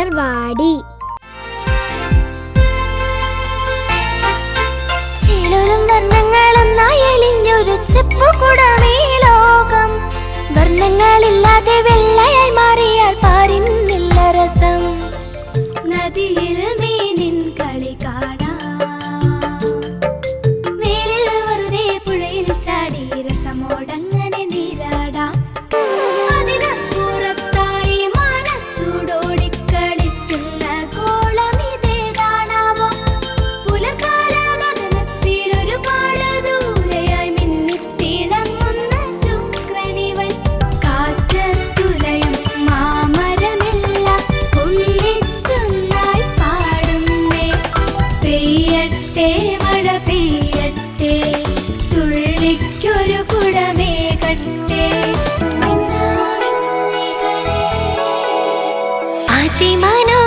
അന്തർവാടി. വർണ്ണങ്ങളൊന്നായലിഞ്ഞൊരു ചെപ്പുകുടമേ ലോകം. വർണ്ണങ്ങളില്ലാതെ വെള്ളയായി മാറിയാൽ പാരിന്നില്ല രസം. നദിയിൽ മീനിൻ കളി കാണാം, വേലിൽ വെറുതെ പുഴയിൽ ചാടി രസമോടങ്ങനെ നീരാടാം. അതിനപ്പുറത്തായി മനസ്സൂടോടിക്കളിക്കുന്ന കോളമിതേ കാണാമോ? പുലകാല ഗഗനത്തിൽ ഒരുപാട് ദൂരെയായി മിന്നിത്തിളങ്ങുന്ന ശുക്രനിവൻ. കാറ്റത്തുലയും മാമരമെല്ലാം ഒന്നിച്ചൊന്നായി പാടുന്നേ. പെയ്യട്ടെ മഴ പെയ്യട്ടെ, തുള്ളിക്കൊരു കുടമേകട്ടെ. അതിമനോ